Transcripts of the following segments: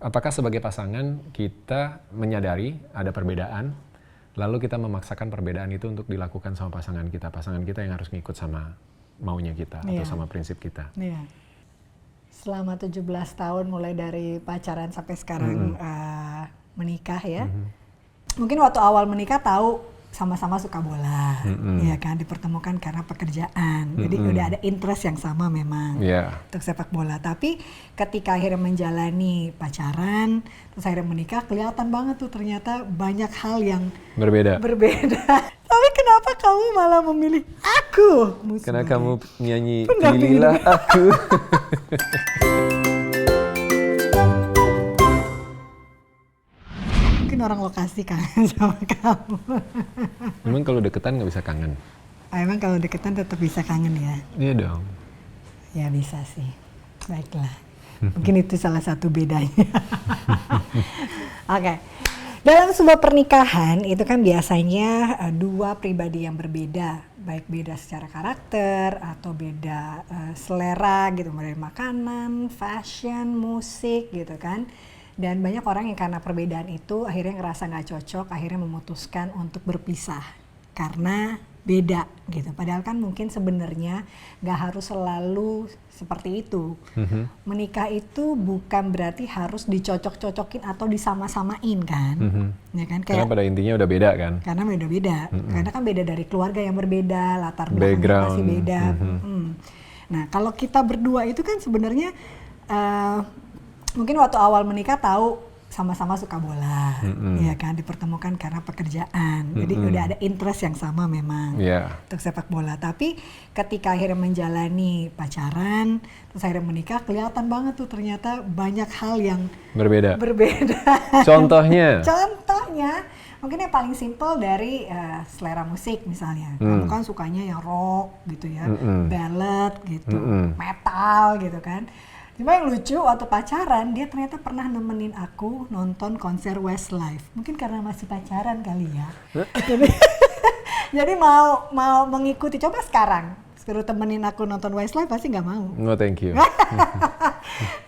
Apakah sebagai pasangan kita menyadari ada perbedaan, lalu kita memaksakan perbedaan itu untuk dilakukan sama pasangan kita yang harus ngikut sama maunya kita atau sama prinsip kita. Iya. Selama 17 tahun mulai dari pacaran sampai sekarang menikah ya. Mungkin waktu awal menikah tahu sama-sama suka bola, ya kan, dipertemukan karena pekerjaan. Jadi udah ada interest yang sama memang untuk sepak bola. Tapi ketika akhirnya menjalani pacaran, terus akhirnya menikah, kelihatan banget tuh ternyata banyak hal yang berbeda. Tapi kenapa kamu malah memilih aku? Karena kamu nyanyi Pilihlah Aku. Orang lokasi kangen sama kamu. Emang kalau deketan nggak bisa kangen? Emang kalau deketan tetap bisa kangen ya? Iya dong. Ya bisa sih. Baiklah. Mungkin itu salah satu bedanya. Oke. Dalam sebuah pernikahan itu kan biasanya dua pribadi yang berbeda, baik beda secara karakter atau beda selera gitu, mulai makanan, fashion, musik gitu kan. Dan banyak orang yang karena perbedaan itu akhirnya ngerasa nggak cocok, akhirnya memutuskan untuk berpisah karena beda gitu. Padahal kan mungkin sebenarnya nggak harus selalu seperti itu. Menikah itu bukan berarti harus dicocok-cocokin atau disama-samain kan. Ya kan? Karena pada intinya udah beda kan. Karena beda-beda. Karena kan beda dari keluarga yang berbeda, latar belakangnya pasti beda. Nah kalau kita berdua itu kan sebenarnya mungkin waktu awal menikah tahu sama-sama suka bola, ya kan, dipertemukan karena pekerjaan. Jadi udah ada interest yang sama memang untuk sepak bola. Tapi ketika akhirnya menjalani pacaran, terus akhirnya menikah, kelihatan banget tuh ternyata banyak hal yang berbeda. Contohnya, mungkin yang paling simpel dari selera musik misalnya. Kamu kan sukanya yang rock gitu ya, ballad gitu, metal gitu kan. Cuma yang lucu waktu pacaran dia ternyata pernah nemenin aku nonton konser Westlife. Mungkin karena masih pacaran kali ya. Jadi mau mengikuti. Coba sekarang suruh temenin aku nonton Westlife pasti nggak mau. No thank you.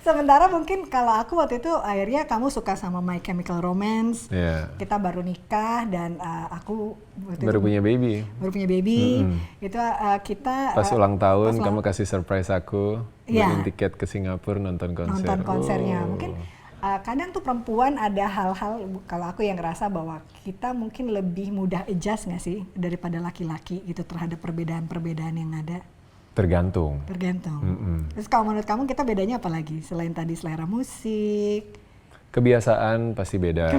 Sementara mungkin kalau aku waktu itu akhirnya kamu suka sama My Chemical Romance. Kita baru nikah dan aku baru punya baby. Itu kita pas ulang tahun kamu kasih surprise aku. Beliin tiket ke Singapura nonton konsernya. Mungkin kadang tuh perempuan ada hal-hal, kalau aku yang ngerasa bahwa kita mungkin lebih mudah adjust nggak sih daripada laki-laki gitu terhadap perbedaan-perbedaan yang ada. Tergantung. Terus kalau menurut kamu kita bedanya apa lagi selain tadi selera musik? Kebiasaan pasti beda.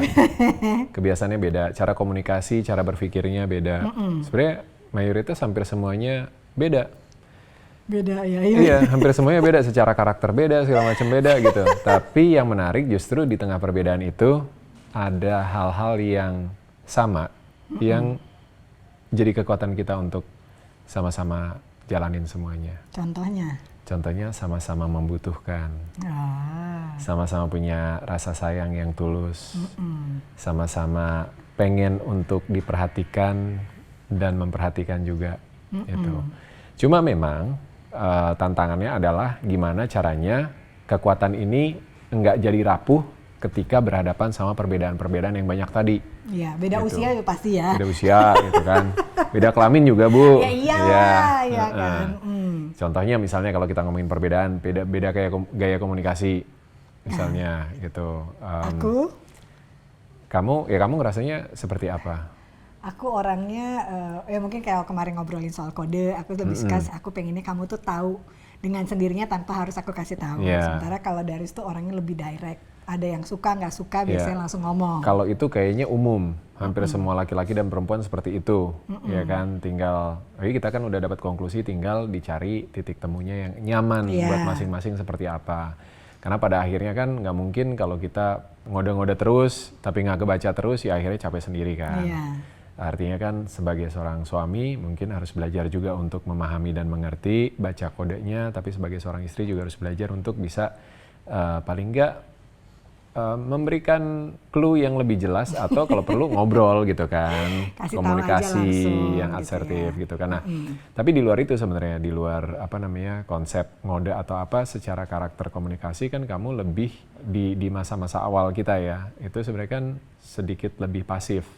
Kebiasaannya beda, cara komunikasi, cara berpikirnya beda. Sebenarnya mayoritas hampir semuanya beda. Iya, hampir semuanya beda, secara karakter beda, segala macam beda gitu. Tapi yang menarik justru di tengah perbedaan itu ada hal-hal yang sama, yang jadi kekuatan kita untuk sama-sama jalanin semuanya. Contohnya sama-sama membutuhkan, sama-sama punya rasa sayang yang tulus, sama-sama pengen untuk diperhatikan dan memperhatikan juga. Gitu. Cuma memang tantangannya adalah gimana caranya kekuatan ini nggak jadi rapuh ketika berhadapan sama perbedaan-perbedaan yang banyak tadi. Iya, beda gitu. Usia pasti ya. Beda usia gitu kan. Beda kelamin juga, Bu. Iya kan. Contohnya misalnya kalau kita ngomongin perbedaan, beda kayak gaya komunikasi misalnya gitu. Kamu ngerasanya seperti apa? Aku orangnya, ya mungkin kayak kemarin ngobrolin soal kode, aku lebih suka, aku pengennya kamu tuh tahu dengan sendirinya tanpa harus aku kasih tahu. Sementara kalau Darius tuh orangnya lebih direct, ada yang suka nggak suka biasanya langsung ngomong. Kalau itu kayaknya umum, hampir semua laki-laki dan perempuan seperti itu, ya kan. Tinggal, kita kan udah dapat konklusi, tinggal dicari titik temunya yang nyaman buat masing-masing seperti apa. Karena pada akhirnya kan nggak mungkin kalau kita ngode-ngode terus, tapi nggak kebaca terus, ya akhirnya capek sendiri kan. Artinya kan sebagai seorang suami mungkin harus belajar juga untuk memahami dan mengerti, baca kodenya, tapi sebagai seorang istri juga harus belajar untuk bisa paling nggak memberikan clue yang lebih jelas atau kalau perlu ngobrol gitu kan, Kasih komunikasi yang gitu asertif ya. gitu kan. Nah, tapi di luar itu sebenarnya, di luar konsep ngode atau apa, secara karakter komunikasi kan kamu lebih di masa-masa awal kita ya, itu sebenarnya kan sedikit lebih pasif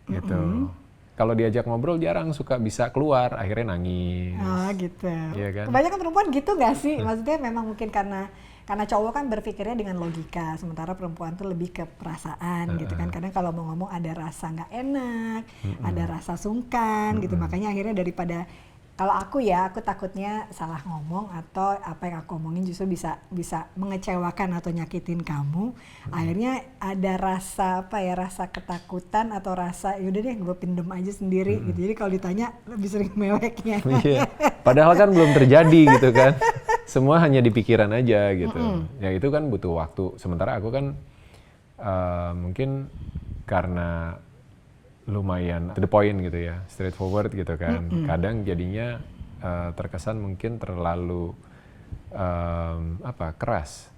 gitu. Kalau diajak ngobrol jarang suka bisa keluar, akhirnya nangis. Oh gitu. Iya kan? Kebanyakan perempuan gitu nggak sih? Maksudnya memang mungkin karena cowok kan berpikirnya dengan logika, sementara perempuan tuh lebih ke perasaan gitu kan. Kadang kalau mau ngomong ada rasa nggak enak, ada rasa sungkan gitu. Makanya akhirnya daripada, kalau aku takutnya salah ngomong atau apa yang aku omongin justru bisa mengecewakan atau nyakitin kamu. Akhirnya ada rasa rasa ketakutan atau rasa yaudah deh gue pendem aja sendiri gitu. Jadi kalau ditanya lebih sering meweknya. Iya. Padahal kan belum terjadi gitu kan. Semua hanya di pikiran aja gitu. Ya itu kan butuh waktu. Sementara aku kan mungkin karena lumayan to the point gitu ya, straightforward gitu kan. Kadang jadinya terkesan mungkin terlalu keras.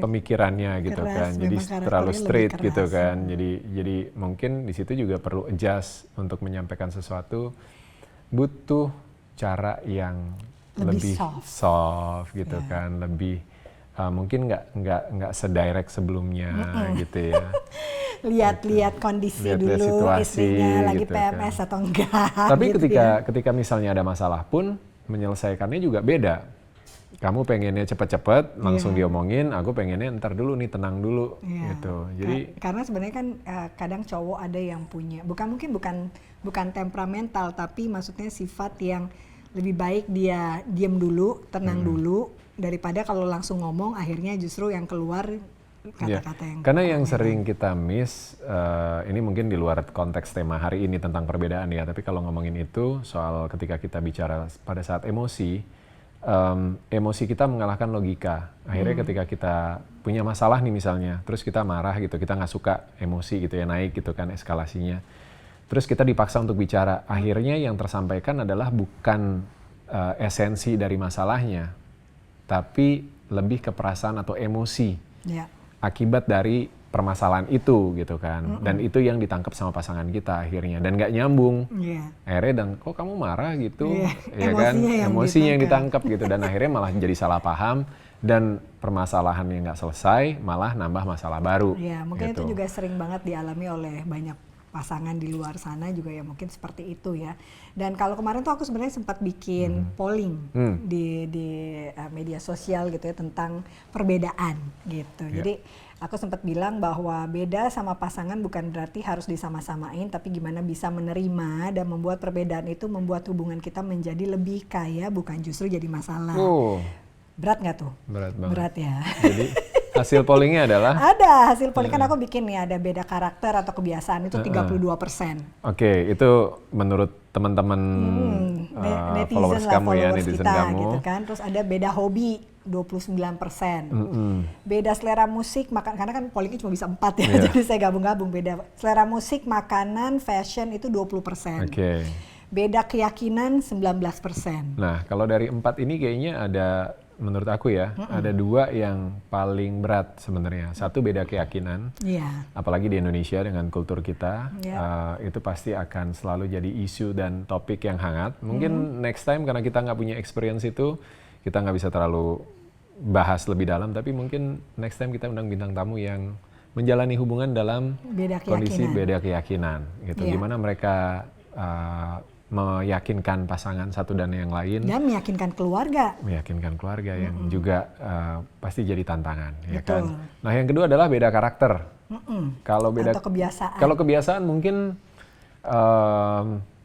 Pemikirannya gitu keras, kan. Jadi terlalu straight gitu kan. Jadi mungkin di situ juga perlu adjust untuk menyampaikan sesuatu, butuh cara yang lebih soft gitu kan, lebih mungkin nggak sedirect sebelumnya gitu ya. Lihat kondisi dulu, situasi, istrinya lagi gitu PMS kan, atau enggak. Tapi gitu ketika misalnya ada masalah pun menyelesaikannya juga beda. Kamu pengennya cepet-cepet langsung diomongin, aku pengennya ntar dulu nih, tenang dulu gitu. Jadi karena sebenarnya kan kadang cowok ada yang punya bukan temperamental, tapi maksudnya sifat yang lebih baik dia diam dulu, tenang dulu, daripada kalau langsung ngomong akhirnya justru yang keluar kata-kata yang karena yang sering kita miss, ini mungkin di luar konteks tema hari ini tentang perbedaan ya, tapi kalau ngomongin itu soal ketika kita bicara pada saat emosi, emosi kita mengalahkan logika. Akhirnya ketika kita punya masalah nih misalnya, terus kita marah gitu, kita nggak suka emosi gitu ya, naik gitu kan eskalasinya, terus kita dipaksa untuk bicara, akhirnya yang tersampaikan adalah bukan esensi dari masalahnya, tapi lebih ke perasaan atau emosi akibat dari permasalahan itu gitu kan. Dan itu yang ditangkap sama pasangan kita akhirnya, dan nggak nyambung. Akhirnya dan kok kamu marah gitu, ya kan, emosinya yang ditangkap gitu, dan akhirnya malah jadi salah paham dan permasalahan yang nggak selesai malah nambah masalah baru. Mungkin gitu. itu juga sering banget dialami oleh banyak pasangan di luar sana juga ya, mungkin seperti itu ya. Dan kalau kemarin tuh aku sebenarnya sempat bikin polling di media sosial gitu ya tentang perbedaan gitu. Jadi aku sempat bilang bahwa beda sama pasangan bukan berarti harus disama-samain, tapi gimana bisa menerima dan membuat perbedaan itu membuat hubungan kita menjadi lebih kaya, bukan justru jadi masalah. Berat nggak tuh? Berat banget. Berat ya. Jadi hasil pollingnya adalah? Ada hasil polling, kan aku bikin nih, ada beda karakter atau kebiasaan itu 32%. Oke, itu menurut teman-teman followers kamu ya, netizen kita, kamu. Gitu kan. Terus ada beda hobi 29%. Beda selera musik, karena kan pollingnya cuma bisa 4 ya, jadi saya gabung-gabung. Beda selera musik, makanan, fashion itu 20%. Beda keyakinan 19%. Nah, kalau dari 4 ini kayaknya ada, menurut aku ya, ada 2 yang paling berat sebenarnya. Satu beda keyakinan, apalagi di Indonesia dengan kultur kita, itu pasti akan selalu jadi isu dan topik yang hangat. Mungkin next time karena kita nggak punya experience itu, kita nggak bisa terlalu bahas lebih dalam, tapi mungkin next time kita undang bintang tamu yang menjalani hubungan dalam kondisi beda keyakinan gitu. Gimana mereka meyakinkan pasangan satu dan yang lain, dan meyakinkan keluarga yang juga pasti jadi tantangan. Ya kan? Nah, yang kedua adalah beda karakter. Kalau beda kebiasaan mungkin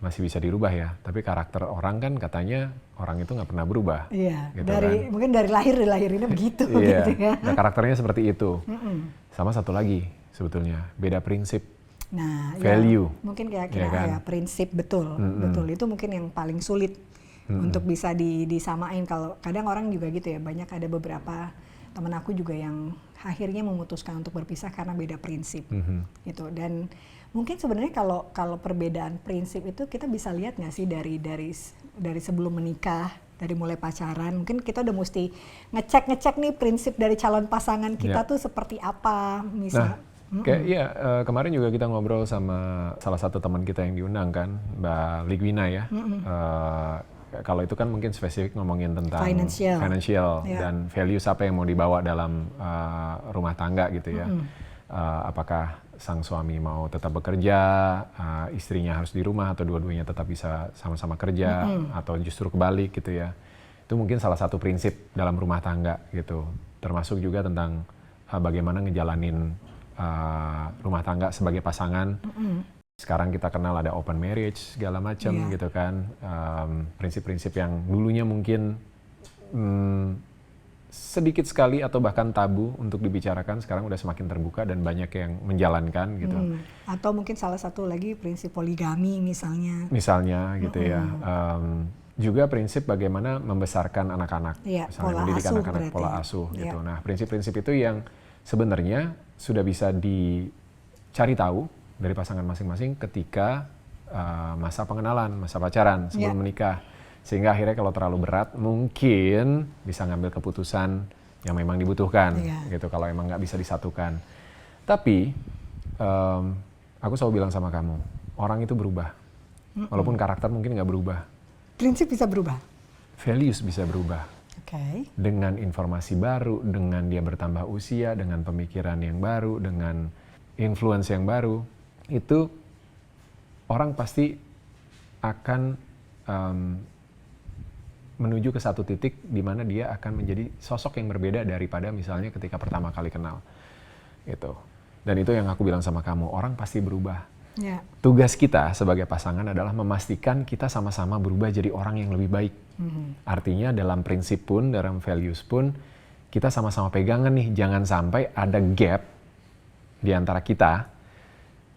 masih bisa dirubah ya, tapi karakter orang kan katanya orang itu nggak pernah berubah. Gitu mungkin dari lahirinnya begitu. Gitu ya. Nah, karakternya seperti itu. Sama satu lagi sebetulnya beda prinsip. Nah, value. Mungkin kira-kira prinsip, betul. Itu mungkin yang paling sulit untuk bisa disamain. Kalau kadang orang juga gitu ya, banyak ada beberapa temen aku juga yang akhirnya memutuskan untuk berpisah karena beda prinsip gitu. Dan mungkin sebenarnya kalau perbedaan prinsip itu kita bisa lihat nggak sih dari sebelum menikah, dari mulai pacaran, mungkin kita udah mesti ngecek nih prinsip dari calon pasangan kita tuh seperti apa, misal. Kayak kemarin juga kita ngobrol sama salah satu teman kita yang diundang kan, Mbak Ligwina ya. Kalau itu kan mungkin spesifik ngomongin tentang financial dan values apa yang mau dibawa dalam rumah tangga gitu ya. Apakah sang suami mau tetap bekerja, istrinya harus di rumah, atau dua-duanya tetap bisa sama-sama kerja, atau justru kebalik gitu ya. Itu mungkin salah satu prinsip dalam rumah tangga gitu. Termasuk juga tentang bagaimana ngejalanin rumah tangga sebagai pasangan. Sekarang kita kenal ada open marriage segala macam gitu kan. Prinsip-prinsip yang dulunya mungkin sedikit sekali atau bahkan tabu untuk dibicarakan, sekarang udah semakin terbuka dan banyak yang menjalankan gitu. Atau mungkin salah satu lagi prinsip poligami misalnya. Misalnya gitu ya. Juga prinsip bagaimana membesarkan anak-anak, misalnya mendidik anak-anak, pola asuh gitu. Nah, prinsip-prinsip itu yang sebenarnya sudah bisa dicari tahu dari pasangan masing-masing ketika masa pengenalan, masa pacaran sebelum menikah. Sehingga akhirnya kalau terlalu berat mungkin bisa ngambil keputusan yang memang dibutuhkan gitu kalau emang nggak bisa disatukan. Tapi aku selalu bilang sama kamu, orang itu berubah. Walaupun karakter mungkin nggak berubah. Prinsip bisa berubah. Values bisa berubah. Dengan informasi baru, dengan dia bertambah usia, dengan pemikiran yang baru, dengan influence yang baru, itu orang pasti akan menuju ke satu titik di mana dia akan menjadi sosok yang berbeda daripada misalnya ketika pertama kali kenal. Gitu. Dan itu yang aku bilang sama kamu, orang pasti berubah. Tugas kita sebagai pasangan adalah memastikan kita sama-sama berubah jadi orang yang lebih baik. Artinya dalam prinsip pun, dalam values pun, kita sama-sama pegangan nih, jangan sampai ada gap di antara kita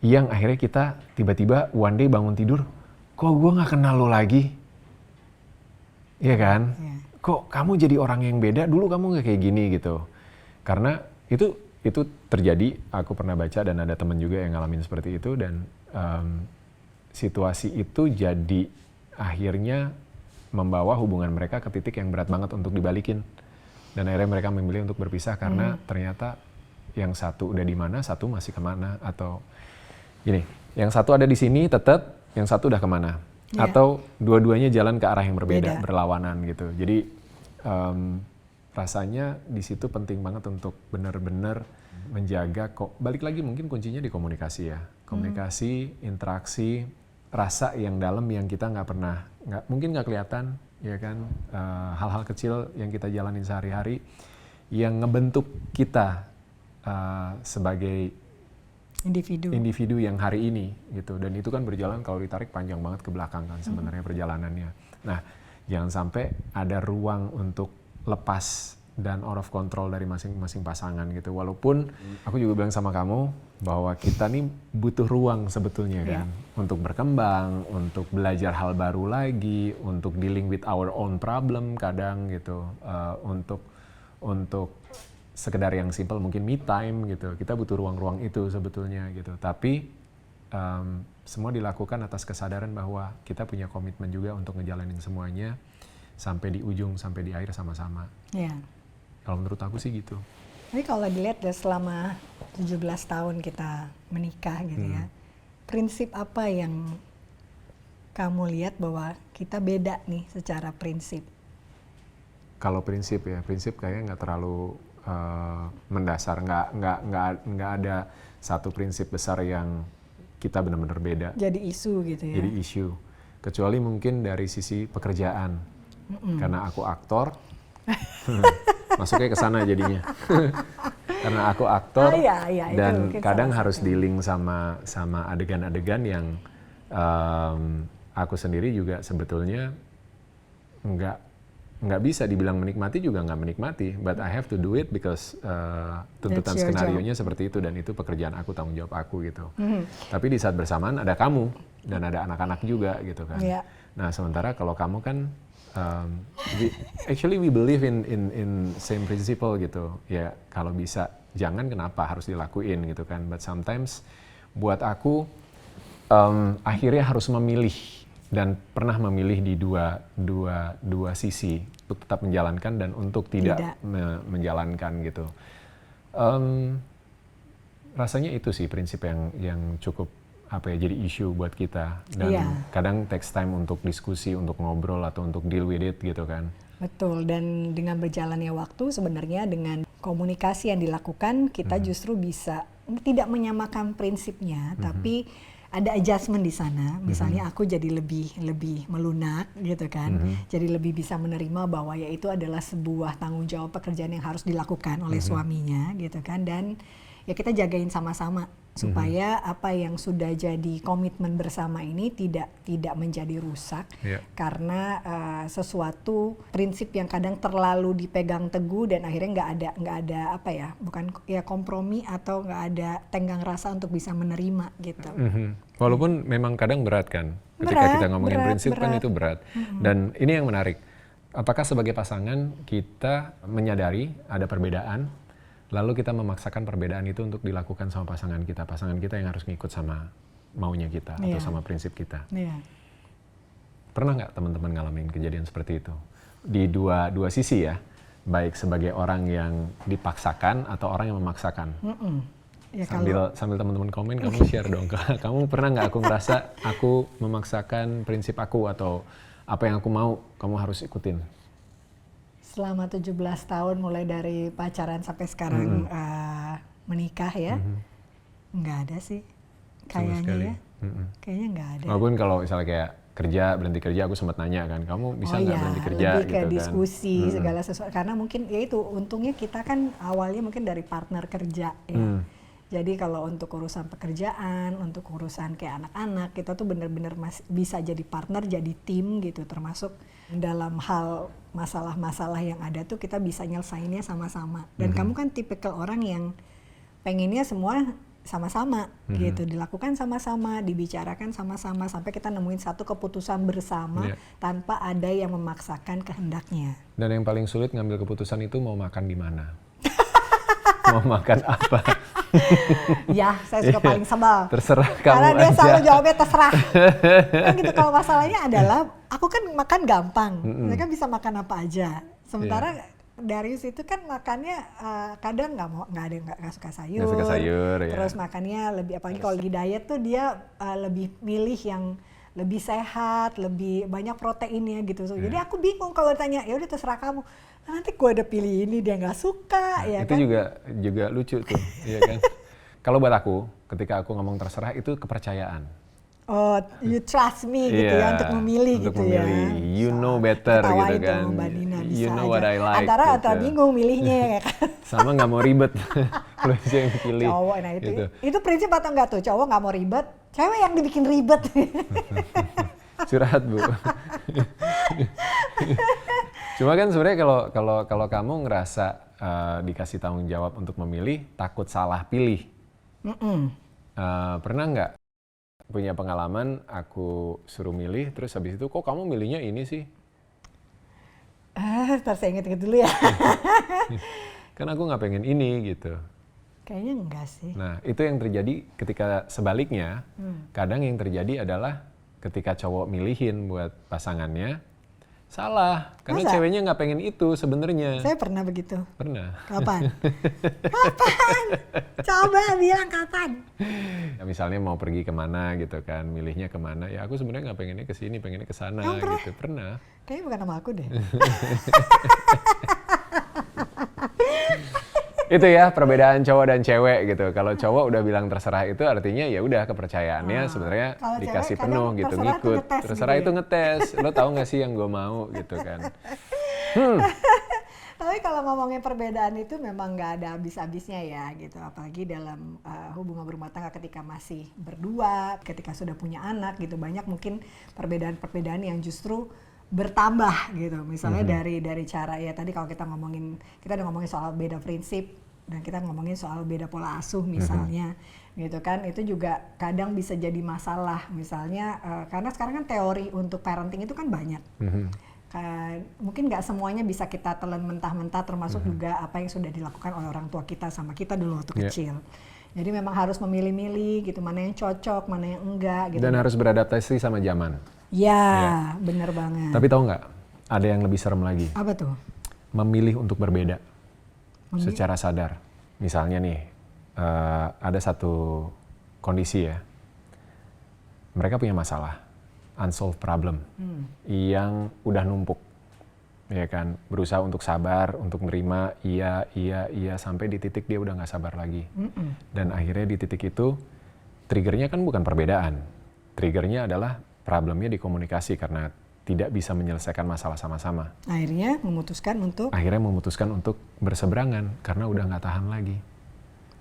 yang akhirnya kita tiba-tiba one day bangun tidur, kok gue gak kenal lo lagi? Iya kan? Kok kamu jadi orang yang beda, dulu kamu gak kayak gini gitu. Karena itu terjadi, aku pernah baca dan ada teman juga yang ngalamin seperti itu, dan situasi itu jadi akhirnya membawa hubungan mereka ke titik yang berat banget untuk dibalikin. Dan akhirnya mereka memilih untuk berpisah karena ternyata yang satu udah di mana, satu masih kemana, atau gini, yang satu ada di sini tetap, yang satu udah kemana. Atau dua-duanya jalan ke arah yang berbeda, berlawanan gitu. Jadi rasanya di situ penting banget untuk benar-benar menjaga, balik lagi mungkin kuncinya di komunikasi ya. Komunikasi, interaksi, rasa yang dalam yang kita mungkin nggak kelihatan, ya kan. Hal-hal kecil yang kita jalanin sehari-hari yang ngebentuk kita sebagai individu yang hari ini gitu. Dan itu kan berjalan kalau ditarik panjang banget ke belakang kan sebenarnya perjalanannya. Nah, jangan sampai ada ruang untuk lepas dan out of control dari masing-masing pasangan gitu. Walaupun aku juga bilang sama kamu bahwa kita nih butuh ruang sebetulnya kan untuk berkembang, untuk belajar hal baru lagi, untuk dealing with our own problem kadang gitu, untuk sekedar yang simple mungkin me time gitu. Kita butuh ruang-ruang itu sebetulnya gitu. Tapi semua dilakukan atas kesadaran bahwa kita punya komitmen juga untuk ngejalanin semuanya sampai di ujung, sampai di akhir sama-sama. Kalau menurut aku sih gitu. Tapi kalau dilihat selama 17 tahun kita menikah gitu ya, prinsip apa yang kamu lihat bahwa kita beda nih secara prinsip? Kalau prinsip ya, prinsip kayaknya nggak terlalu mendasar, nggak ada satu prinsip besar yang kita benar-benar beda. Jadi isu gitu ya? Jadi isu. Kecuali mungkin dari sisi pekerjaan. Karena aku aktor, masuknya ke sana jadinya. Karena aku aktor dan kadang harus dealing sama adegan-adegan yang aku sendiri juga sebetulnya nggak bisa dibilang menikmati, juga nggak menikmati, but I have to do it because tuntutan skenarionya seperti itu, dan itu pekerjaan aku, tanggung jawab aku gitu. Tapi di saat bersamaan ada kamu dan ada anak-anak juga gitu kan. Nah sementara kalau kamu kan Actually we believe in same principle gitu. Ya kalau bisa jangan, kenapa harus dilakuin gitu kan. But sometimes buat aku akhirnya harus memilih, dan pernah memilih di dua sisi untuk tetap menjalankan dan untuk tidak menjalankan gitu. Rasanya itu sih prinsip yang cukup jadi isu buat kita, dan kadang takes time untuk diskusi, untuk ngobrol atau untuk deal with it gitu kan. Betul, dan dengan berjalannya waktu sebenarnya dengan komunikasi yang dilakukan kita justru bisa tidak menyamakan prinsipnya, tapi ada adjustment di sana. Misalnya aku jadi lebih melunak gitu kan, jadi lebih bisa menerima bahwa ya itu adalah sebuah tanggung jawab pekerjaan yang harus dilakukan oleh suaminya gitu kan, dan ya kita jagain sama-sama supaya apa yang sudah jadi komitmen bersama ini tidak menjadi rusak karena sesuatu prinsip yang kadang terlalu dipegang teguh dan akhirnya nggak ada apa ya, bukan ya kompromi atau nggak ada tenggang rasa untuk bisa menerima gitu. Walaupun memang kadang berat kan, ketika kita ngomongin prinsip kan itu berat. Dan ini yang menarik, apakah sebagai pasangan kita menyadari ada perbedaan, lalu kita memaksakan perbedaan itu untuk dilakukan sama pasangan kita yang harus ngikut sama maunya kita atau sama prinsip kita. Pernah nggak teman-teman ngalamin kejadian seperti itu? Di dua sisi ya, baik sebagai orang yang dipaksakan atau orang yang memaksakan. Ya, sambil teman-teman komen, kamu share dong. Kamu pernah nggak aku ngerasa aku memaksakan prinsip aku atau apa yang aku mau, kamu harus ikutin? Selama 17 tahun mulai dari pacaran sampai sekarang menikah ya, nggak ada sih kayaknya ya. Kayaknya nggak ada. Walaupun kalau misalnya kayak berhenti kerja, aku sempat nanya kan, kamu bisa nggak berhenti kerja lebih gitu ke diskusi kan. segala sesuatu, karena mungkin ya itu untungnya kita kan awalnya mungkin dari partner kerja ya. Jadi kalau untuk urusan pekerjaan, untuk urusan kayak anak-anak, kita tuh benar-benar bisa jadi partner, jadi tim gitu, termasuk dalam hal masalah-masalah yang ada tuh kita bisa nyelesainnya sama-sama. Dan kamu kan tipikal orang yang pengennya semua sama-sama gitu, dilakukan sama-sama, dibicarakan sama-sama sampai kita nemuin satu keputusan bersama tanpa ada yang memaksakan kehendaknya. Dan yang paling sulit ngambil keputusan itu mau makan di mana. Mau makan apa? Ya, saya suka paling sebel. Terserah kamu karena dia aja. selalu jawabnya terserah. Kan gitu, kalau masalahnya adalah aku kan makan gampang, saya kan bisa makan apa aja. Sementara Darius itu kan makannya kadang nggak suka sayur. Nggak suka sayur, terus makannya lebih, apalagi kalau lagi diet tuh dia lebih milih yang lebih sehat, lebih banyak proteinnya gitu. Jadi aku bingung kalau ditanya, ya udah terserah kamu. Nah, nanti gue udah pilih ini dia nggak suka, ya itu kan? juga lucu tuh, iya kan? Kalau buat aku, ketika aku ngomong terserah itu kepercayaan. Oh, you trust me gitu ya untuk memilih untuk gitu memilih. ya. You know better gitu kan. You know aja. what I like. Antara bingung milihnya ya kan. Sama nggak mau ribet, lu aja yang pilih. Cowok, nah itu prinsip atau enggak tuh? Cowok nggak mau ribet, cewek yang dibikin ribet. Curhat Bu. Cuma kan sebenarnya kalau kamu ngerasa dikasih tanggung jawab untuk memilih, takut salah pilih. Pernah nggak punya pengalaman aku suruh milih, terus habis itu kok kamu milihnya ini sih? Ntar saya inget-inget dulu ya. Kan aku nggak pengen ini gitu. Kayaknya enggak sih. Nah itu yang terjadi ketika sebaliknya. Kadang yang terjadi adalah ketika cowok milihin buat pasangannya, salah. Karena ceweknya nggak pengen itu sebenarnya. Saya pernah begitu. Pernah. Kapan? Kapan? Coba bilang kapan? Ya, misalnya mau pergi kemana gitu kan, milihnya kemana. Ya aku sebenarnya nggak pengennya ke sini, pengennya ke sana gitu. Pernah. Kayaknya bukan nama aku deh. Itu ya perbedaan cowok dan cewek gitu. Kalau cowok udah bilang terserah itu artinya ya udah kepercayaannya sebenarnya dikasih penuh gitu, ngikut. Terserah itu ngetes. Lo tahu nggak sih yang gue mau gitu kan. Tapi kalau ngomongin perbedaan itu memang nggak ada habis-habisnya ya gitu. Apalagi dalam hubungan berumah tangga ketika masih berdua, ketika sudah punya anak gitu. Banyak mungkin perbedaan-perbedaan yang justru bertambah gitu. Misalnya dari cara ya tadi kalau kita udah ngomongin soal beda prinsip dan kita ngomongin soal beda pola asuh misalnya gitu kan, itu juga kadang bisa jadi masalah misalnya karena sekarang kan teori untuk parenting itu kan banyak. mungkin nggak semuanya bisa kita telan mentah-mentah, termasuk juga apa yang sudah dilakukan oleh orang tua kita sama kita dulu waktu kecil. Jadi memang harus memilih-milih gitu, mana yang cocok, mana yang enggak gitu. Dan harus beradaptasi sama zaman. Ya, bener banget. Tapi tahu nggak, ada yang lebih serem lagi. Apa tuh? Memilih untuk berbeda secara sadar. Misalnya nih, ada satu kondisi ya, mereka punya masalah, unsolved problem, yang udah numpuk, ya kan, berusaha untuk sabar, untuk menerima, iya, sampai di titik dia udah nggak sabar lagi. Dan akhirnya di titik itu, triggernya kan bukan perbedaan, triggernya adalah problemnya di komunikasi karena tidak bisa menyelesaikan masalah sama-sama. Akhirnya memutuskan untuk berseberangan karena udah nggak tahan lagi.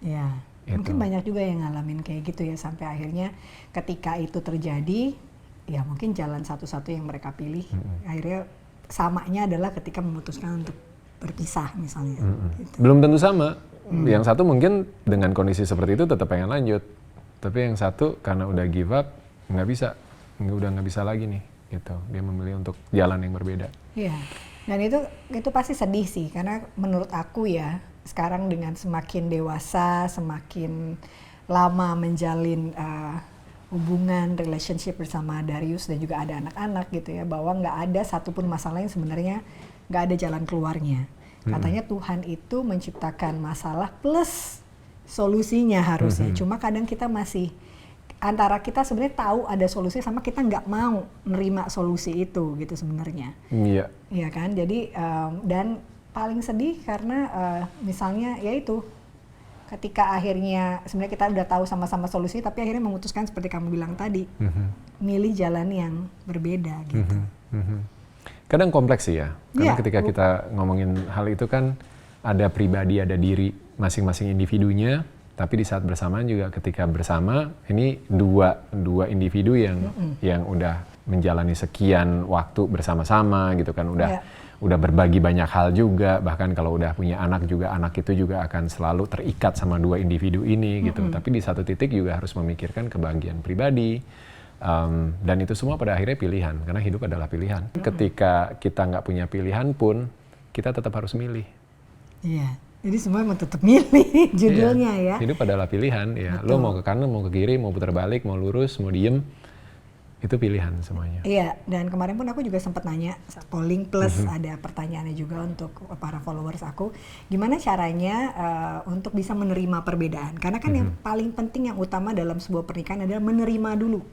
Ya, mungkin banyak juga yang ngalamin kayak gitu ya, sampai akhirnya ketika itu terjadi, ya mungkin jalan satu-satu yang mereka pilih, akhirnya samanya adalah ketika memutuskan untuk berpisah misalnya. Gitu. Belum tentu sama. Yang satu mungkin dengan kondisi seperti itu tetap pengen lanjut, tapi yang satu karena udah give up nggak bisa lagi nih. Gitu. Dia memilih untuk jalan yang berbeda. Iya. Dan itu pasti sedih sih, karena menurut aku ya, sekarang dengan semakin dewasa, semakin lama menjalin hubungan, relationship bersama Darius dan juga ada anak-anak gitu ya, bahwa nggak ada satupun masalah yang sebenarnya nggak ada jalan keluarnya. Katanya Tuhan itu menciptakan masalah plus solusinya harusnya. Cuma kadang kita masih antara kita sebenarnya tahu ada solusi sama kita nggak mau nerima solusi itu gitu sebenarnya. Iya. Iya kan, jadi dan paling sedih karena misalnya yaitu ketika akhirnya sebenarnya kita udah tahu sama-sama solusi, tapi akhirnya memutuskan seperti kamu bilang tadi, milih jalan yang berbeda gitu. Kadang kompleks sih ya, karena ketika kita ngomongin hal itu kan ada pribadi, ada diri masing-masing individunya. Tapi di saat bersamaan juga ketika bersama, ini dua individu yang udah menjalani sekian waktu bersama-sama gitu kan, udah berbagi banyak hal juga, bahkan kalau udah punya anak juga, anak itu juga akan selalu terikat sama dua individu ini gitu. Tapi di satu titik juga harus memikirkan kebahagiaan pribadi, dan itu semua pada akhirnya pilihan, karena hidup adalah pilihan. Ketika kita nggak punya pilihan pun, kita tetap harus milih. Iya. Jadi semua mau tetap milih judulnya ya. Hidup adalah pilihan ya. Lo mau ke kanan, mau ke kiri, mau putar balik, mau lurus, mau diem, itu pilihan semuanya. Iya, dan kemarin pun aku juga sempat nanya polling plus ada pertanyaannya juga untuk para followers aku, gimana caranya untuk bisa menerima perbedaan? Karena kan yang paling penting, yang utama dalam sebuah pernikahan adalah menerima dulu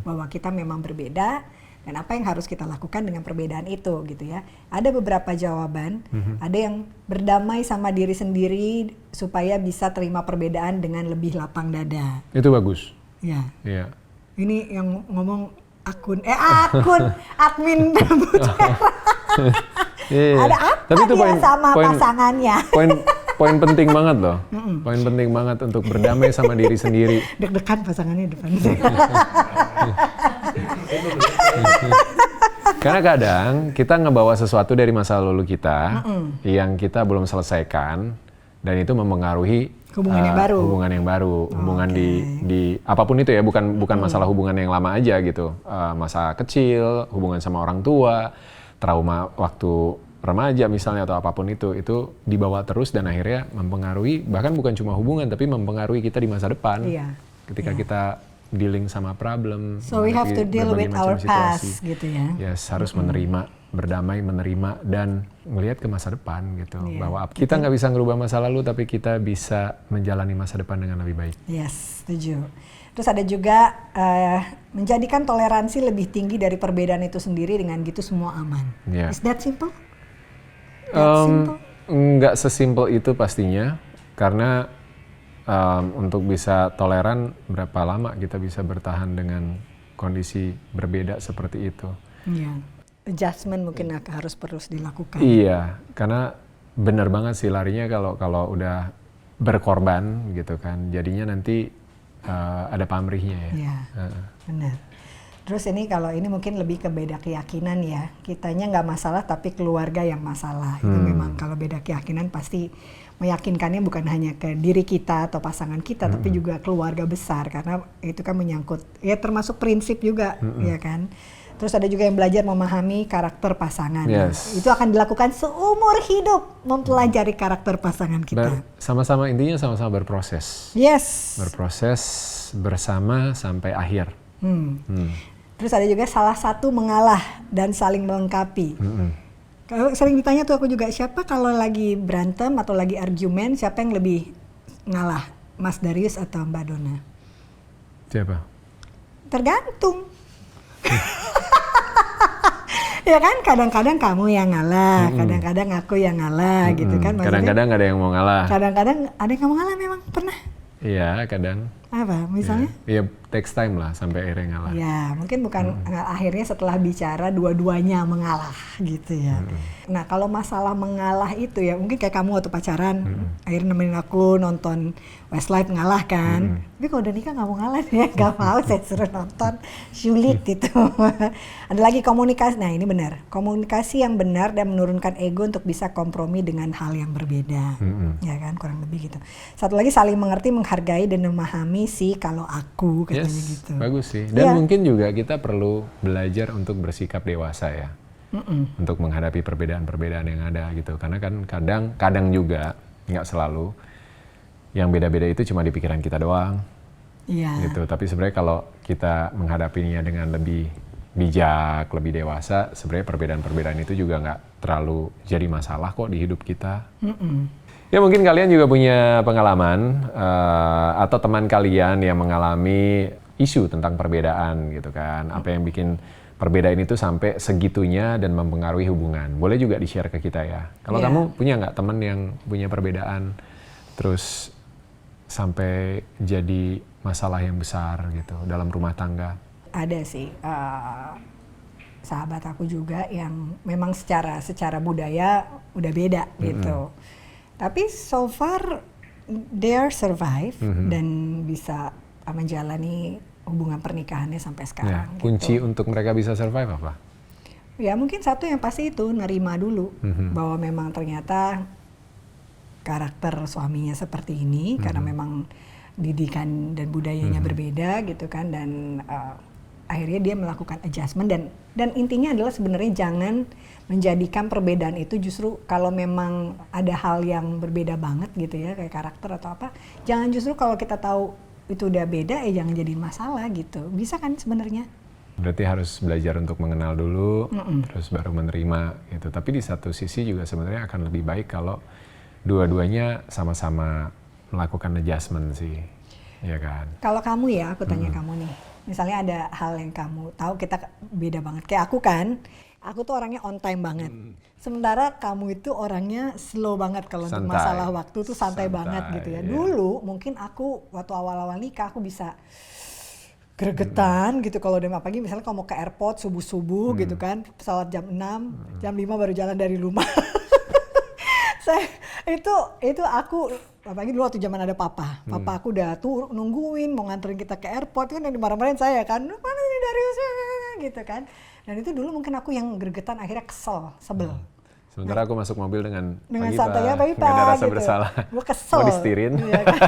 bahwa kita memang berbeda. Dan apa yang harus kita lakukan dengan perbedaan itu gitu ya. Ada beberapa jawaban, ada yang berdamai sama diri sendiri supaya bisa terima perbedaan dengan lebih lapang dada. Itu bagus. Ya. Iya. Ini yang ngomong admin Pramutera. Ada apa tapi itu dia sama pasangannya? Poin penting banget loh. Poin penting banget untuk berdamai sama diri sendiri. Deg-degan pasangannya depan. Karena kadang kita ngebawa sesuatu dari masa lalu kita yang kita belum selesaikan, dan itu mempengaruhi hubungan yang baru, hubungan di apapun itu ya, bukan masalah hubungan yang lama aja gitu, masa kecil, hubungan sama orang tua, trauma waktu remaja misalnya atau apapun itu dibawa terus dan akhirnya mempengaruhi, bahkan bukan cuma hubungan tapi mempengaruhi kita di masa depan. Ketika kita dealing sama problem, so we have to deal with our past gitu ya. Yes, harus menerima, berdamai, menerima dan melihat ke masa depan gitu, bahwa kita nggak bisa ngerubah masa lalu tapi kita bisa menjalani masa depan dengan lebih baik. Yes, setuju. Terus ada juga menjadikan toleransi lebih tinggi dari perbedaan itu sendiri, dengan gitu semua aman. Is that simple? Nggak sesimpel itu pastinya, karena untuk bisa toleran, berapa lama kita bisa bertahan dengan kondisi berbeda seperti itu. Adjustment mungkin harus terus dilakukan. Iya, karena benar banget sih larinya kalau udah berkorban gitu kan, jadinya nanti ada pamrihnya ya. Iya, benar. Terus ini kalau ini mungkin lebih ke beda keyakinan ya, kitanya nggak masalah tapi keluarga yang masalah. Itu memang kalau beda keyakinan pasti meyakinkannya bukan hanya ke diri kita atau pasangan kita, tapi juga keluarga besar, karena itu kan menyangkut ya termasuk prinsip juga, ya kan. Terus ada juga yang belajar memahami karakter pasangan. Yes. Itu akan dilakukan seumur hidup, mempelajari karakter pasangan kita. Sama-sama intinya sama-sama berproses. Yes. Berproses bersama sampai akhir. Terus ada juga salah satu mengalah dan saling melengkapi. Kalau sering ditanya tuh aku juga, siapa kalau lagi berantem atau lagi argumen, siapa yang lebih ngalah? Mas Darius atau Mbak Donna? Siapa? Tergantung. Ya kan, kadang-kadang kamu yang ngalah, kadang-kadang aku yang ngalah gitu kan. Kadang-kadang nggak ada yang mau ngalah. Kadang-kadang ada yang kamu ngalah memang, pernah? Iya, kadang. Apa misalnya? Iya, takes time lah sampai akhirnya ngalah. Ya, mungkin bukan akhirnya setelah bicara dua-duanya mengalah gitu ya. Nah, kalau masalah mengalah itu ya, mungkin kayak kamu waktu pacaran, akhirnya nemenin aku nonton Westlife ngalah kan. Tapi kalau udah nikah nggak mau ngalah ya, nggak mau saya suruh nonton, sulit gitu. Ada lagi komunikasi, nah ini benar. Komunikasi yang benar dan menurunkan ego untuk bisa kompromi dengan hal yang berbeda. Ya kan, kurang lebih gitu. Satu lagi, saling mengerti, menghargai, dan memahami sih kalau aku katanya gitu. Bagus sih. Dan mungkin juga kita perlu belajar untuk bersikap dewasa ya. Untuk menghadapi perbedaan-perbedaan yang ada gitu. Karena kan kadang juga, nggak selalu, yang beda-beda itu cuma di pikiran kita doang. Iya. Gitu. Tapi sebenarnya kalau kita menghadapinya dengan lebih bijak, lebih dewasa, sebenarnya perbedaan-perbedaan itu juga nggak terlalu jadi masalah kok di hidup kita. Ya mungkin kalian juga punya pengalaman atau teman kalian yang mengalami isu tentang perbedaan gitu kan. Apa yang bikin perbedaan itu sampai segitunya dan mempengaruhi hubungan. Boleh juga di-share ke kita ya. Kalau kamu punya nggak teman yang punya perbedaan terus sampai jadi masalah yang besar gitu dalam rumah tangga? Ada sih. Sahabat aku juga yang memang secara budaya udah beda gitu. Tapi so far they are survive dan bisa menjalani hubungan pernikahannya sampai sekarang. Ya, kunci untuk mereka bisa survive apa? Ya mungkin satu yang pasti itu nerima dulu bahwa memang ternyata karakter suaminya seperti ini karena memang didikan dan budayanya berbeda gitu kan, dan akhirnya dia melakukan adjustment dan intinya adalah sebenarnya jangan menjadikan perbedaan itu justru kalau memang ada hal yang berbeda banget gitu ya kayak karakter atau apa, jangan justru kalau kita tahu itu udah beda jangan jadi masalah gitu. Bisa kan sebenarnya. Berarti harus belajar untuk mengenal dulu terus baru menerima gitu. Tapi di satu sisi juga sebenarnya akan lebih baik kalau dua-duanya sama-sama melakukan adjustment sih. Ya kan? Kalau kamu ya, aku tanya kamu nih. Misalnya ada hal yang kamu tahu kita beda banget. Kayak aku kan, aku tuh orangnya on time banget. Sementara kamu itu orangnya slow banget kalau untuk masalah waktu tuh santai banget gitu ya. Dulu mungkin aku waktu awal-awal nikah aku bisa gregetan gitu kalau udah pagi, misalnya kalau mau ke airport subuh-subuh gitu kan, pesawat jam 6, jam 5 baru jalan dari rumah. itu aku apalagi dulu waktu zaman ada papa aku udah tuh nungguin mau nganterin kita ke airport kan, yang dimarah-marahin saya kan, mana ini Darius gitu kan, dan itu dulu mungkin aku yang gregetan akhirnya sebel. Sementara aku masuk mobil dengan santai ya pagi-pagi nggak ada rasa gitu. bersalah. Gue kesel. Mau disetirin. Iya kan?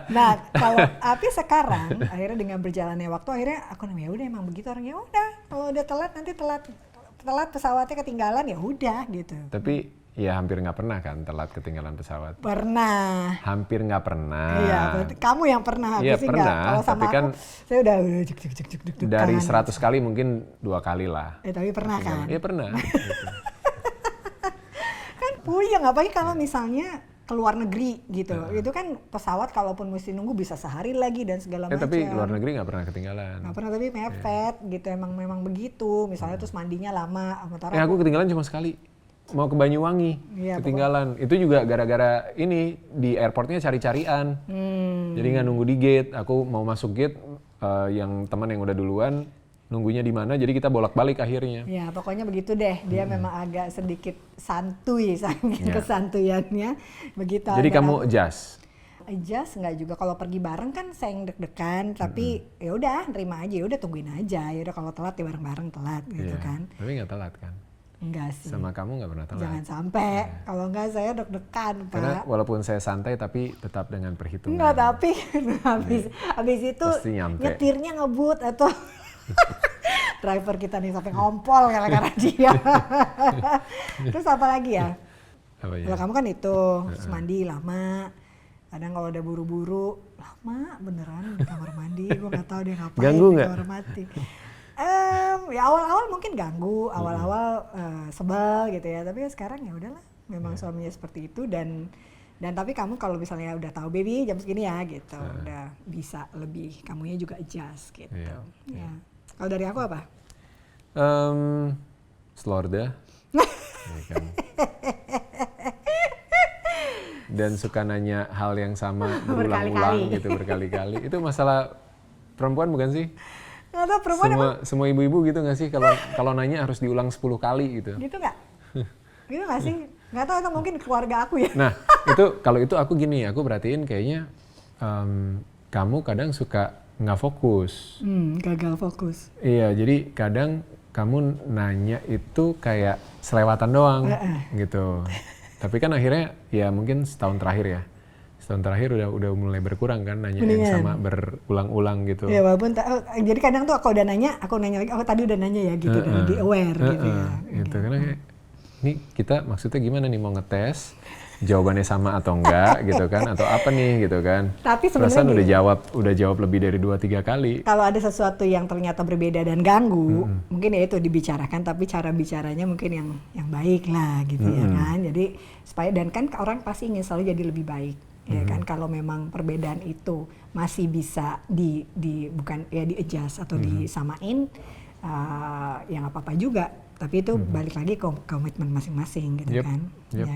Nah kalau tapi sekarang akhirnya dengan berjalannya waktu akhirnya aku ya udah emang begitu orangnya, udah kalau udah telat nanti telat pesawatnya ketinggalan ya udah gitu. Tapi ya hampir nggak pernah kan telat ketinggalan pesawat? Pernah. Hampir nggak pernah. Iya, berarti kamu yang pernah. Iya pernah, kalau sama tapi kan aku, saya udah dari 100 kali mungkin 2 kali lah. Tapi pernah kan? Iya pernah. Gitu. Kan puyeng, apalagi kalau misalnya ke luar negeri gitu. Itu kan pesawat kalaupun mesti nunggu bisa sehari lagi dan segala macam. Tapi luar negeri nggak pernah ketinggalan. Nggak pernah, tapi mepet gitu, memang begitu. Misalnya terus mandinya lama. Aku ketinggalan cuma sekali. Mau ke Banyuwangi, ketinggalan. Itu juga gara-gara ini di airportnya cari-carian. Jadi nggak nunggu di gate. Aku mau masuk gate, yang teman yang udah duluan nunggunya di mana. Jadi kita bolak-balik akhirnya. Ya pokoknya begitu deh. Dia memang agak sedikit santuy saking kesantuyannya. Begitu. Jadi kamu adjust? Adjust nggak juga, kalau pergi bareng kan saya yang deg-degan. Tapi ya udah terima aja, ya udah tungguin aja. Ya udah kalau telat ya bareng-bareng telat gitu kan. Tapi nggak telat kan? Enggak sih. Sama kamu nggak pernah telat? Jangan sampai. Kalau enggak saya deg-degan, Pak. Karena walaupun saya santai tapi tetap dengan perhitungan. Enggak, tapi habis itu nyetirnya ngebut atau driver kita nih sampai ngompol gara-gara dia. Terus apa lagi ya? Kalau kamu kan itu, terus mandi lama. Kadang kalau udah buru-buru, lama beneran di kamar mandi. Gue nggak tahu dia ngapain ganggu di nggak? kamar mandi. Ya awal-awal mungkin ganggu, awal-awal sebel gitu ya. Tapi sekarang ya udahlah, memang suaminya seperti itu dan tapi kamu kalau misalnya udah tahu baby jam segini ya gitu, udah bisa lebih kamunya juga adjust gitu. Ya. Kalau dari aku apa? Slorda. Ya kan. Dan suka nanya hal yang sama berulang-ulang gitu berkali-kali. Itu masalah perempuan bukan sih? Nggak tahu perempuan semua ibu-ibu gitu nggak sih kalau nanya harus diulang 10 kali gitu? Gitu nggak? Gitu nggak sih? Nggak tahu itu mungkin keluarga aku ya. Nah kalau itu aku gini, aku perhatiin kayaknya kamu kadang suka nggak fokus. Gagal fokus. Iya, jadi kadang kamu nanya itu kayak selewatan doang gitu. Tapi kan akhirnya ya mungkin setahun terakhir udah mulai berkurang kan nanya yang sama berulang-ulang gitu. Ya walaupun jadi kadang tuh aku udah nanya lagi, oh tadi udah nanya ya gitu, di aware gitu ya. Gitu. Karena kayak, ini kita maksudnya gimana nih mau ngetes jawabannya sama atau enggak gitu kan, atau apa nih gitu kan. Tapi sebenarnya udah jawab lebih dari 2-3 kali. Kalau ada sesuatu yang ternyata berbeda dan ganggu, mungkin ya itu dibicarakan, tapi cara bicaranya mungkin yang baik lah gitu ya kan. Jadi supaya, dan kan orang pasti ingin selalu jadi lebih baik ya kan. Kalau memang perbedaan itu masih bisa di adjust atau disamain, ya nggak apa-apa juga. Tapi itu balik lagi ke komitmen masing-masing gitu kan. Gitu.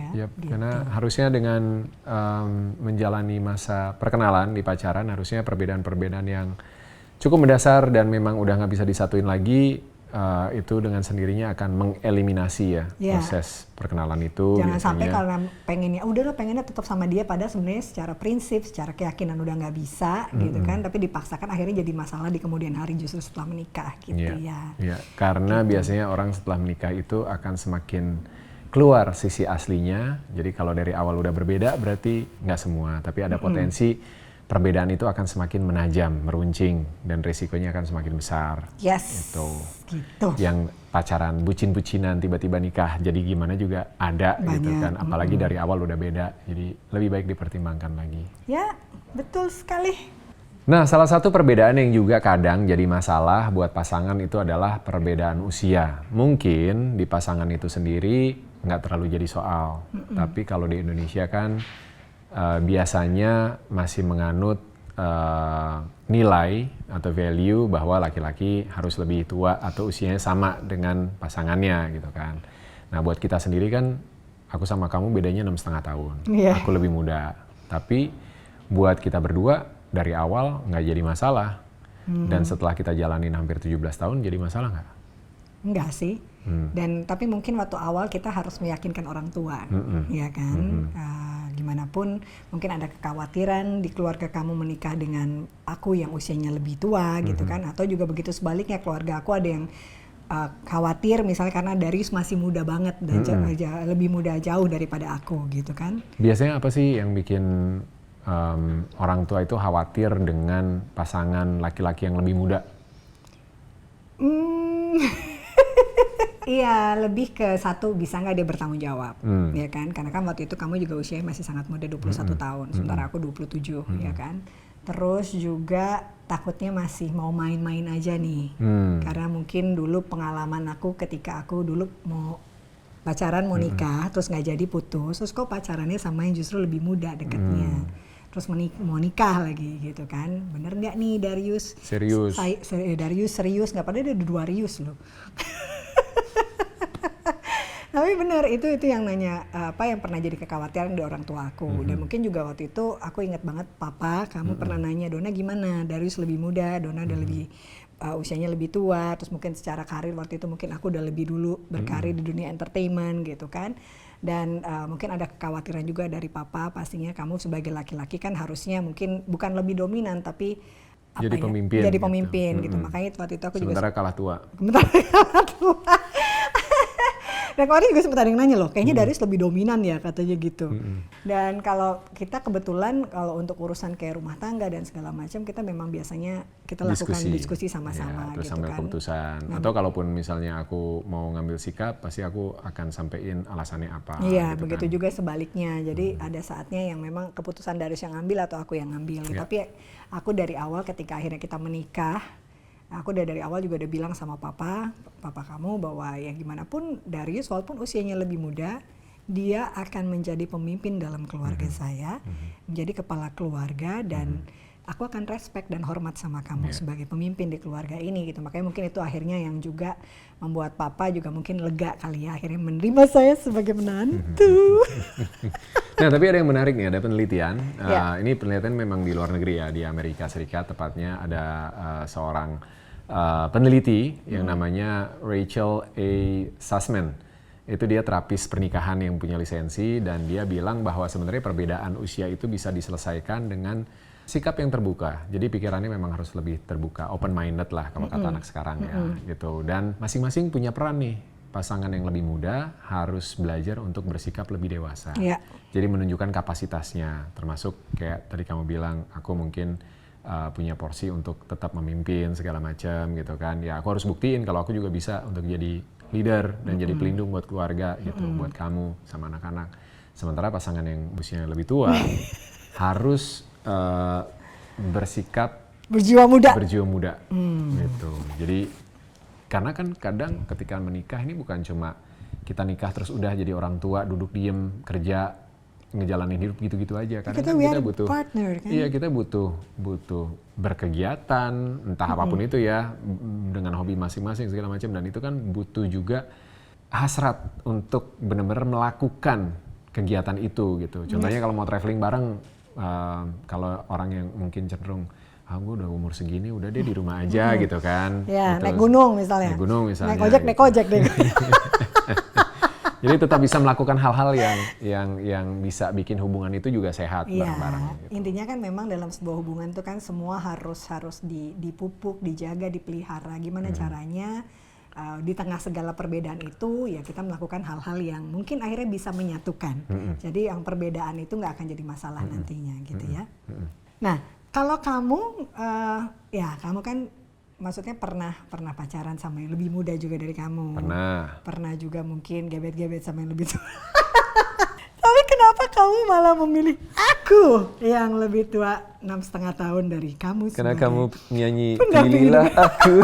Karena harusnya dengan menjalani masa perkenalan di pacaran, harusnya perbedaan-perbedaan yang cukup mendasar dan memang udah nggak bisa disatuin lagi, itu dengan sendirinya akan mengeliminasi proses perkenalan itu. Jangan biasanya. sampai karena pengennya tetap sama dia, padahal sebenarnya secara prinsip, secara keyakinan udah nggak bisa gitu kan, tapi dipaksakan akhirnya jadi masalah di kemudian hari justru setelah menikah gitu ya. Karena biasanya orang setelah menikah itu akan semakin keluar sisi aslinya. Jadi kalau dari awal udah berbeda berarti nggak semua, tapi ada potensi perbedaan itu akan semakin menajam, meruncing, dan resikonya akan semakin besar. Gitu. Yang pacaran bucin-bucinan tiba-tiba nikah jadi gimana juga ada gitu kan. Apalagi dari awal udah beda, jadi lebih baik dipertimbangkan lagi. Ya, betul sekali. Nah, salah satu perbedaan yang juga kadang jadi masalah buat pasangan itu adalah perbedaan usia. Mungkin di pasangan itu sendiri nggak terlalu jadi soal, tapi kalau di Indonesia kan biasanya masih menganut nilai atau value bahwa laki-laki harus lebih tua atau usianya sama dengan pasangannya gitu kan. Nah buat kita sendiri kan, aku sama kamu bedanya 6,5 tahun, aku lebih muda. Tapi buat kita berdua dari awal nggak jadi masalah. Dan setelah kita jalanin hampir 17 tahun jadi masalah nggak? Enggak sih. Dan tapi mungkin waktu awal kita harus meyakinkan orang tua, ya kan. Gimana pun mungkin ada kekhawatiran di keluarga kamu menikah dengan aku yang usianya lebih tua gitu kan, atau juga begitu sebaliknya keluarga aku ada yang khawatir misalnya karena Darius masih muda banget dan lebih muda jauh daripada aku gitu kan. Biasanya apa sih yang bikin orang tua itu khawatir dengan pasangan laki-laki yang lebih muda? Iya, lebih ke satu, bisa nggak dia bertanggung jawab, ya kan? Karena kan waktu itu kamu juga usianya masih sangat muda, 21 tahun, sementara aku 27, ya kan? Terus juga takutnya masih mau main-main aja nih, karena mungkin dulu pengalaman aku ketika aku dulu mau pacaran, mau nikah, terus nggak jadi putus, terus kok pacarannya sama yang justru lebih muda deketnya. Terus mau nikah lagi gitu kan, bener nggak nih Darius? Serius? Darius serius nggak? Padahal dia udah 2 Rius loh. Tapi benar itu yang nanya apa yang pernah jadi kekhawatiran di orang tua aku. Dan mungkin juga waktu itu aku ingat banget papa kamu pernah nanya, Dona gimana, Darius lebih muda, Dona udah lebih usianya lebih tua, terus mungkin secara karir waktu itu mungkin aku udah lebih dulu berkarir di dunia entertainment gitu kan. Dan mungkin ada kekhawatiran juga dari papa, pastinya kamu sebagai laki-laki kan harusnya mungkin bukan lebih dominan tapi jadi pemimpin. Jadi pemimpin gitu. Makanya waktu itu aku sementara kalah tua. Dan kemarin juga sempat ada yang nanya loh, kayaknya Darius lebih dominan ya katanya gitu. Dan kalau kita kebetulan kalau untuk urusan kayak rumah tangga dan segala macam, kita memang biasanya kita lakukan diskusi sama-sama terus gitu sambil kan. keputusan. Atau kalaupun misalnya aku mau ngambil sikap, pasti aku akan sampein alasannya apa. Iya, gitu begitu kan. juga sebaliknya. Jadi ada saatnya yang memang keputusan Darius yang ngambil atau aku yang ngambil. Tapi aku dari awal ketika akhirnya kita menikah, aku dari awal juga udah bilang sama papa kamu bahwa ya gimana pun Darius walaupun usianya lebih muda, dia akan menjadi pemimpin dalam keluarga saya, menjadi kepala keluarga dan aku akan respect dan hormat sama kamu sebagai pemimpin di keluarga ini gitu. Makanya mungkin itu akhirnya yang juga membuat papa juga mungkin lega kali ya akhirnya menerima saya sebagai menantu. Nah, tapi ada yang menarik nih, ada penelitian. Ini penelitian memang di luar negeri ya, di Amerika Serikat tepatnya ada seorang peneliti yang namanya Rachel A. Sussman. Itu dia terapis pernikahan yang punya lisensi dan dia bilang bahwa sebenarnya perbedaan usia itu bisa diselesaikan dengan sikap yang terbuka. Jadi pikirannya memang harus lebih terbuka, open minded lah kalau kata anak sekarang ya gitu. Dan masing-masing punya peran nih. Pasangan yang lebih muda harus belajar untuk bersikap lebih dewasa. Jadi menunjukkan kapasitasnya, termasuk kayak tadi kamu bilang, aku mungkin punya porsi untuk tetap memimpin segala macam gitu kan. Ya aku harus buktiin kalau aku juga bisa untuk jadi leader dan jadi pelindung buat keluarga gitu, buat kamu sama anak-anak. Sementara pasangan yang usianya lebih tua harus bersikap berjiwa muda gitu. Jadi karena kan kadang ketika menikah ini bukan cuma kita nikah terus udah jadi orang tua duduk diem kerja ngejalanin hidup gitu-gitu aja. Karena kita butuh partner kan? Iya, kita butuh berkegiatan entah apapun itu ya dengan hobi masing-masing segala macam dan itu kan butuh juga hasrat untuk benar-benar melakukan kegiatan itu gitu. Contohnya kalau mau traveling bareng kalau orang yang mungkin cenderung gue udah umur segini, udah deh di rumah aja gitu kan. Ya, gitu. naik gunung misalnya. Naik ojek deh. Jadi tetap bisa melakukan hal-hal yang bisa bikin hubungan itu juga sehat bareng-bareng. Gitu. Intinya kan memang dalam sebuah hubungan itu kan semua harus dipupuk, dijaga, dipelihara. Gimana caranya di tengah segala perbedaan itu ya kita melakukan hal-hal yang mungkin akhirnya bisa menyatukan. Jadi yang perbedaan itu nggak akan jadi masalah nantinya gitu ya. Nah, kalau kamu, kamu kan maksudnya pernah pacaran sama yang lebih muda juga dari kamu. Pernah juga mungkin gebet-gebet sama yang lebih tua. Tapi kenapa kamu malah memilih aku yang lebih tua 6,5 tahun dari kamu? Karena kamu nyanyi Pilihlah Aku.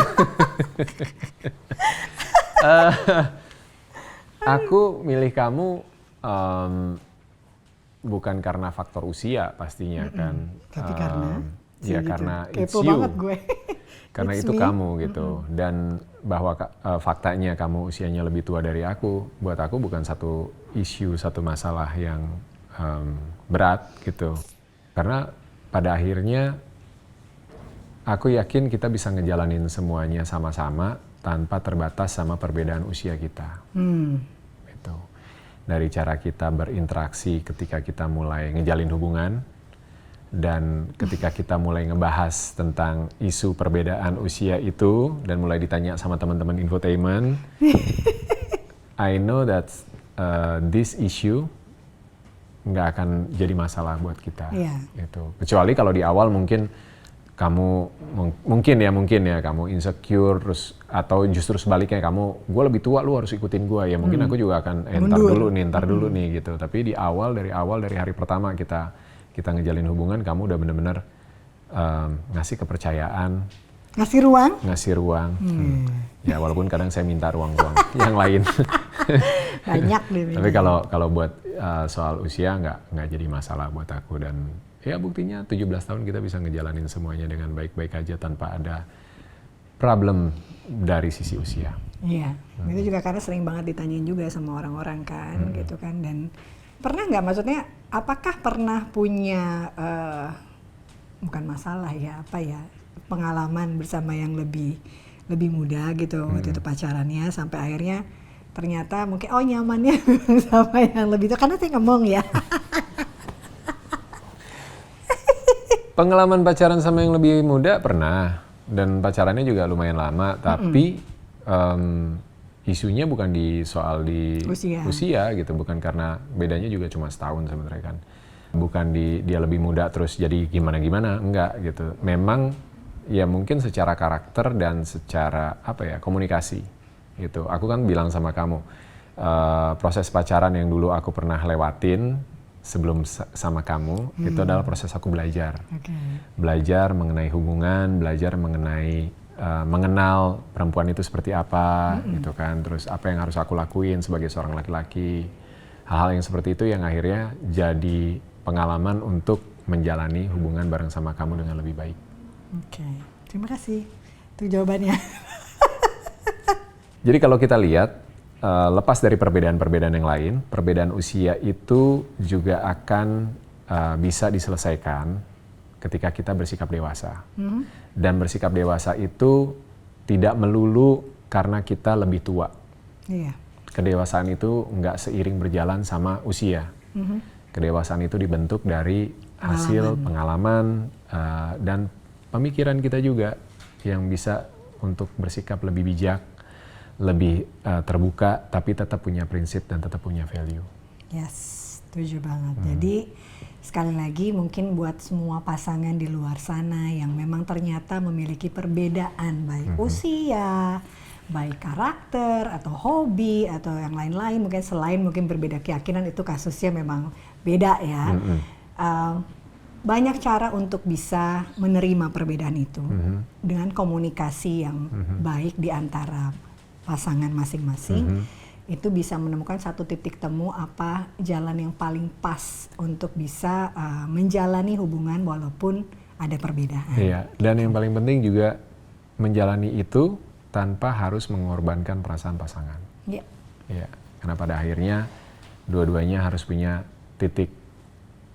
Aku milih kamu bukan karena faktor usia pastinya kan. Tapi karena? Ya karena it's kepo you. Banget gue. Karena itu kamu gitu. Dan bahwa faktanya kamu usianya lebih tua dari aku, buat aku bukan satu isu, satu masalah yang berat gitu. Karena pada akhirnya aku yakin kita bisa ngejalanin semuanya sama-sama tanpa terbatas sama perbedaan usia kita. Gitu. Dari cara kita berinteraksi ketika kita mulai ngejalin hubungan, dan ketika kita mulai ngebahas tentang isu perbedaan usia itu dan mulai ditanya sama teman-teman infotainment, I know that this issue nggak akan jadi masalah buat kita. Gitu. Kecuali kalau di awal mungkin kamu mungkin ya kamu insecure terus atau justru sebaliknya gue lebih tua lu harus ikutin gue ya mungkin aku juga akan ntar dulu nih gitu. Tapi dari awal dari hari pertama kita ngejalin hubungan, kamu udah benar-benar ngasih kepercayaan, ngasih ruang. Ya walaupun kadang saya minta ruang yang lain. Banyak deh. Tapi kalau buat soal usia nggak jadi masalah buat aku dan ya buktinya 17 tahun kita bisa ngejalanin semuanya dengan baik-baik aja tanpa ada problem dari sisi usia. Iya, itu juga karena sering banget ditanyain juga sama orang-orang kan, gitu kan. Dan pernah nggak, maksudnya apakah pernah punya bukan masalah ya, pengalaman bersama yang lebih muda gitu waktu itu pacarannya sampai akhirnya ternyata mungkin nyamannya sama yang lebih tua karena saya ngomong ya. Pengalaman pacaran sama yang lebih muda pernah dan pacarannya juga lumayan lama tapi isunya bukan di soal di usia gitu, bukan karena bedanya juga cuma setahun sebenarnya kan. Bukan dia lebih muda terus jadi gimana-gimana, enggak gitu. Memang ya mungkin secara karakter dan secara komunikasi gitu. Aku kan bilang sama kamu, proses pacaran yang dulu aku pernah lewatin sebelum sama kamu, itu adalah proses aku belajar. Belajar mengenai hubungan, belajar mengenai mengenal perempuan itu seperti apa, gitu kan. Terus apa yang harus aku lakuin sebagai seorang laki-laki. Hal-hal yang seperti itu yang akhirnya jadi pengalaman untuk menjalani hubungan bareng sama kamu dengan lebih baik. Oke, terima kasih untuk jawabannya. Jadi kalau kita lihat, lepas dari perbedaan-perbedaan yang lain, perbedaan usia itu juga akan bisa diselesaikan ketika kita bersikap dewasa. Dan bersikap dewasa itu tidak melulu karena kita lebih tua. Kedewasaan itu nggak seiring berjalan sama usia. Kedewasaan itu dibentuk dari hasil pengalaman dan pemikiran kita juga yang bisa untuk bersikap lebih bijak, lebih terbuka, tapi tetap punya prinsip dan tetap punya value. Yes, setuju banget. Jadi sekali lagi mungkin buat semua pasangan di luar sana yang memang ternyata memiliki perbedaan baik usia, baik karakter atau hobi atau yang lain-lain, mungkin selain mungkin berbeda keyakinan, itu kasusnya memang beda ya. Banyak cara untuk bisa menerima perbedaan itu dengan komunikasi yang baik di antara pasangan masing-masing. Itu bisa menemukan satu titik temu apa jalan yang paling pas untuk bisa menjalani hubungan walaupun ada perbedaan. Iya, dan yang paling penting juga menjalani itu tanpa harus mengorbankan perasaan pasangan. Iya. Iya, karena pada akhirnya dua-duanya harus punya titik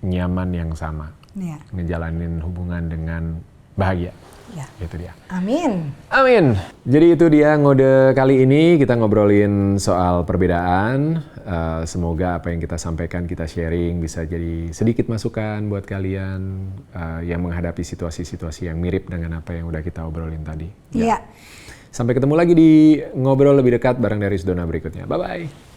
nyaman yang sama. Iya. Ngejalanin hubungan dengan bahagia. Ya. Itu dia. Amin. Amin. Jadi itu dia ngode kali ini, kita ngobrolin soal perbedaan. Semoga apa yang kita sampaikan, kita sharing bisa jadi sedikit masukan buat kalian yang menghadapi situasi-situasi yang mirip dengan apa yang udah kita obrolin tadi. Iya. Sampai ketemu lagi di ngobrol lebih dekat bareng dari Dona berikutnya. Bye-bye.